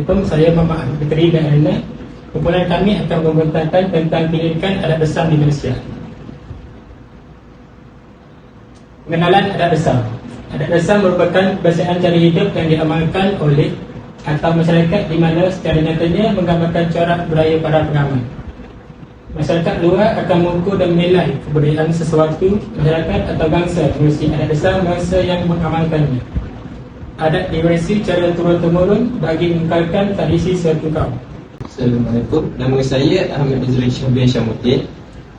Assalamualaikum, saya Muhammad Ahmad Fitri dan Ana. Kumpulan kami akan membentangkan tentang pendidikan adat besar di Malaysia. Pengenalan adat besar. Adat besar merupakan kebiasaan cara hidup yang diamalkan oleh atau masyarakat di mana secara nyatanya menggambarkan corak budaya para pengamal. Masyarakat luar akan mengukur dan menilai kebudayaan sesuatu masyarakat atau bangsa melalui adat besar bangsa yang mengamalkannya. Adat diwarisi secara turun-temurun bagi mengekalkan tradisi suatu kaum. Assalamualaikum, nama saya Ahmad Izri Syahbian Syamuddin.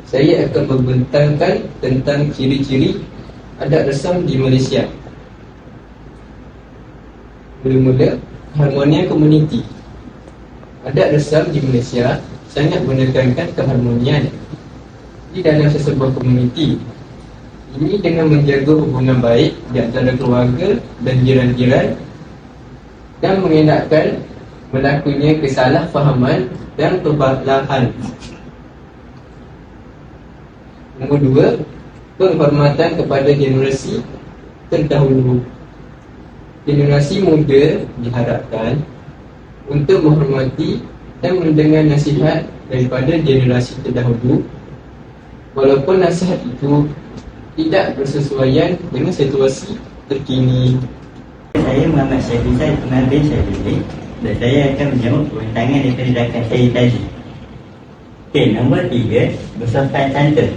Saya akan membentangkan tentang ciri-ciri adat resam di Malaysia. Mula-mula, harmonia komuniti. Adat resam di Malaysia sangat menekankan keharmonian di dalam sesebuah komuniti. Ini dengan menjaga hubungan baik di antara keluarga dan jiran-jiran dan mengelakkan berlakunya kesalahfahaman dan perbalahan. Nombor dua, penghormatan kepada generasi terdahulu. Generasi muda diharapkan untuk menghormati dan mendengar nasihat daripada generasi terdahulu, walaupun nasihat itu tidak bersesuaian dengan situasi terkini. Saya Muhammad Syahrizal Umar bin Syahrizal dan saya akan menjawab pertanyaan daripada rakan saya tadi. Okey, nombor 3, bersopan santun.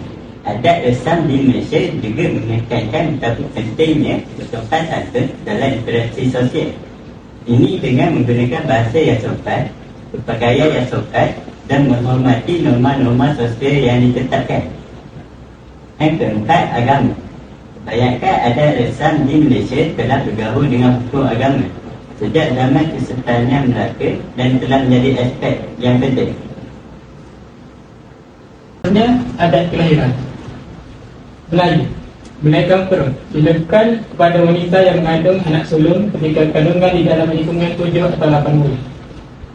Adat resam di Malaysia juga menekankan betapa pentingnya bersopan santun dalam interaksi sosial. Ini dengan menggunakan bahasa yang sopan, berpakaian yang sopan dan menghormati norma-norma sosial yang ditetapkan. Yang keempat, agama. Bayangkan adat resam di Malaysia telah bergabung dengan hukum agama sejak zaman Kesultanan Melaka dan telah menjadi aspek yang penting. Selanjutnya, adat kelahiran. Melayu. Menaikkan perut dilakukan kepada wanita yang mengandung anak sulung ketika kandungan di dalam lingkungan 7 atau 8 bulan.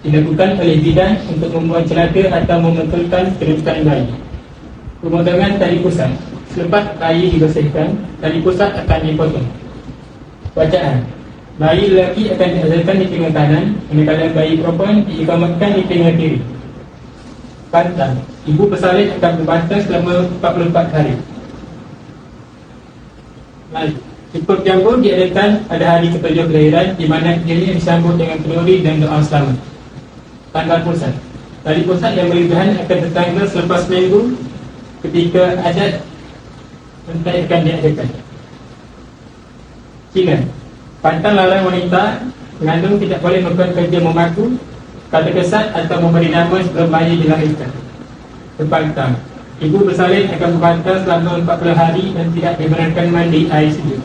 Dilakukan oleh bidan untuk membuat celaka atau membetulkan kedudukan bayi. Pemotongan tali pusat. Selepas bayi dibersihkan, tali pusat akan dipotong. Bacaan. Bayi lelaki akan diazalkan di pinggang kanan, manakala bayi perempuan diikamatkan di pinggang kiri. Pantang. Ibu bersalin akan berbantal selama 44 hari. Melayu. Cukup jambul diadakan pada hari ke-7 kelahiran, di mana dirinya disambut dengan kenduri dan doa selamat. Tanggal pusat. Tali pusat yang berlebihan akan tertanggal selepas minggu ketika adat pentai akan diadakan. Cina. Pantang larang wanita mengandung tidak boleh melakukan kerja memaku, kata kesat atau memberi nama sebelum bayi dilahirkan. Berpantang. Ibu bersalin akan berbantal selama 40 hari dan tidak dibenarkan mandi air sejuk.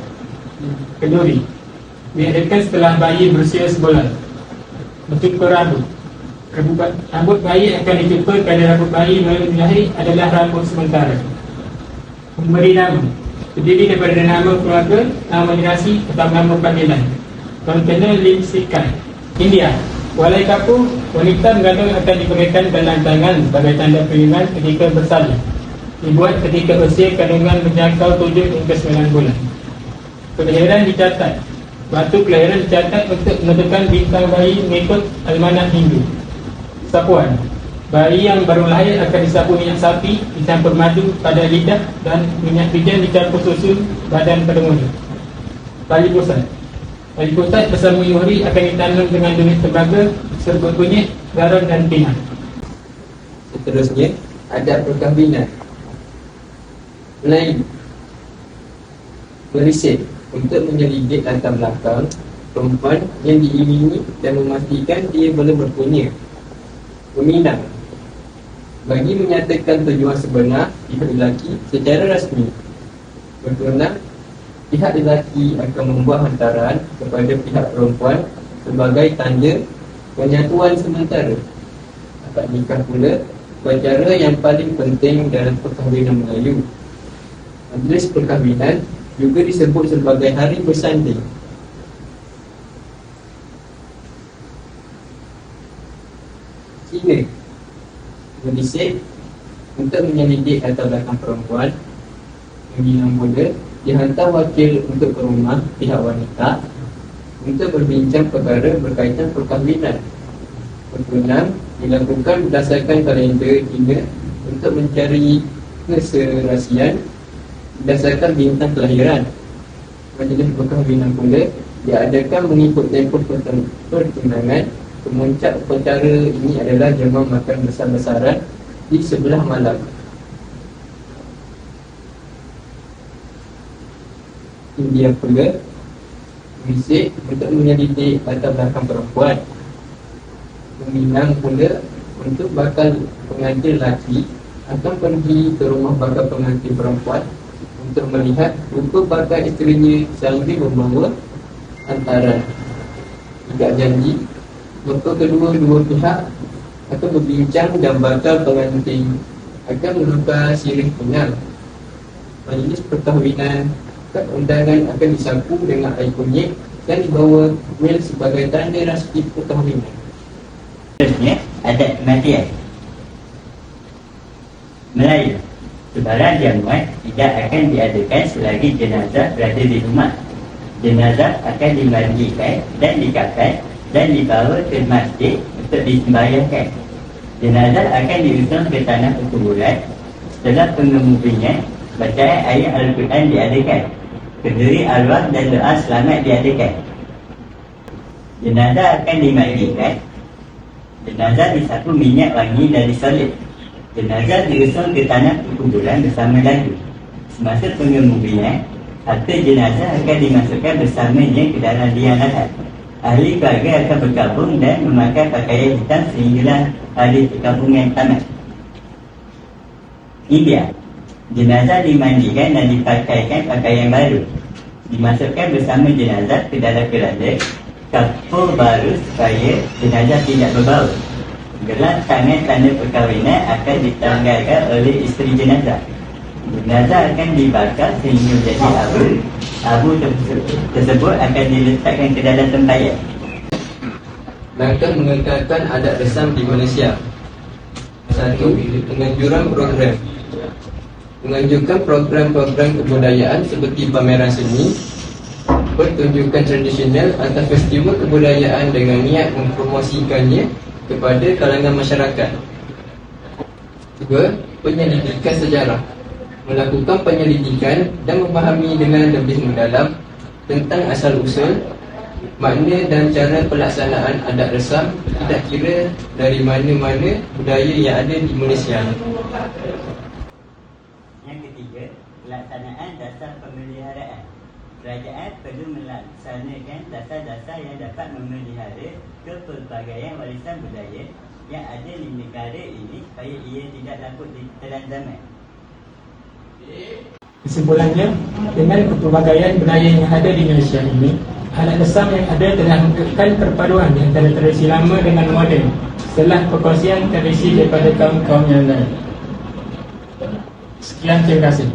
Kenduri. Diadakan setelah bayi berusia sebulan. Bercukur rambut. Rambut bayi akan dicukur kerana rambut bayi melalui lahir adalah rambut sementara. Memberi nama. Terdiri daripada nama keluarga, nama generasi atau nama panggilan. Contohnya Lim Sikai. India. Walai kapu, wanita mengandung akan diberikan dalam tangan sebagai tanda perlindungan ketika bersalin. Dibuat ketika usia kandungan menjangkau 7 hingga 9 bulan. Kelahiran dicatat. Batu kelahiran dicatat untuk menentukan bintang bayi mengikut almanah Hindu. Sapuan. Bayi yang baru lahir akan disapu minyak sapi dicampur madu pada lidah dan minyak pijan dicampur susu badan pada mula. Tali pusat. Tali pusat bersama yuhri akan ditanam dengan duit tembaga, serbuk kunyit, garam dan pinang. Seterusnya, adat perkahwinan. Melayu. Merisik untuk menyelidik latar belakang perempuan yang diimini dan memastikan dia belum berpunya. Meminang. Bagi menyatakan tujuan sebenar pihak lelaki secara rasmi. Berkenaan, pihak lelaki akan membuat hantaran kepada pihak perempuan sebagai tanda penyatuan sementara. Akad nikah pula upacara yang paling penting dalam perkahwinan Melayu. Majlis perkahwinan juga disebut sebagai hari bersanding. Cina. Merisik untuk menyelidik latar belakang perempuan. Menginang muda dihantar wakil untuk ke rumah pihak wanita untuk berbincang perkara berkaitan perkahwinan. Keenam, dilakukan berdasarkan kalender Cina untuk mencari keserasian berdasarkan bintang kelahiran. Majlis perkahwinan pula diadakan mengikut tempoh pertunangan. Pemuncak upacara ini adalah jamuan makan besar-besaran di sebelah malam. India pula bisik untuk menyelidik latar belakang perempuan. Meminang pula untuk bakal pengantin lelaki akan pergi ke rumah bakal pengantin perempuan untuk melihat rupa bakal isterinya sambil membawa hantaran. Tidak janji, maka kedua-dua pihak akan berbincang dan bakal pengantin akan menukar sirih penal. Majlis perkahwinan kad undangan akan disapu dengan air kunyit dan dibawa mil sebagai tanda rasti perkahwinan. Seterusnya, adat kematian. Melayu, sebarang jamuan tidak akan diadakan selagi jenazah berada di rumah. Jenazah akan dimandikan dan dikafan dan dibawa ke masjid untuk disembahyangkan. Jenazah akan diusung ke tanah perkuburan. Setelah pengemudinya, bacaan ayat Al-Quran diadakan. Kenduri arwah dan doa selamat diadakan. Jenazah akan dimandikan. Jenazah disapu minyak wangi dan disolid. Jenazah diusung ke tanah perkuburan bersama lagu. Semasa pengemudian, harta jenazah akan dimasukkan bersamanya ke dalam liang lahat. Ahli keluarga akan bergabung dan memakai pakaian hitam sehinggalah hari perkabungan tamat. India, jenazah dimandikan dan dipakaikan pakaian baru. Dimasukkan bersama jenazah ke dalam keranda kapur baru supaya jenazah tidak berbau. Gelang tangan tanda perkahwinan akan ditanggalkan oleh isteri jenazah. Jenazah akan dibakar sehingga menjadi abu. Abu tersebut akan diletakkan ke dalam tempayan. Langkah mengekalkan adat resam di Malaysia. 1. Penganjuran program. Menganjurkan program-program kebudayaan seperti pameran seni, pertunjukan tradisional atau festival kebudayaan dengan niat mempromosikannya kepada kalangan masyarakat. 2. Penyelidikan sejarah. Melakukan penyelidikan dan memahami dengan lebih mendalam tentang asal-usul, makna dan cara pelaksanaan adat resam tidak kira dari mana-mana budaya yang ada di Malaysia. Yang ketiga, pelaksanaan dasar pemeliharaan. Kerajaan perlu melaksanakan dasar-dasar yang dapat memelihara kepelbagaian warisan budaya yang ada di negara ini supaya ia tidak laput ditelan zaman. Kesimpulannya, dengan kepelbagaian budaya yang ada di Malaysia ini, adat resam yang ada telah menunjukkan perpaduan antara tradisi lama dengan moden setelah perkongsian tradisi daripada kaum-kaum yang lain. Sekian, terima kasih.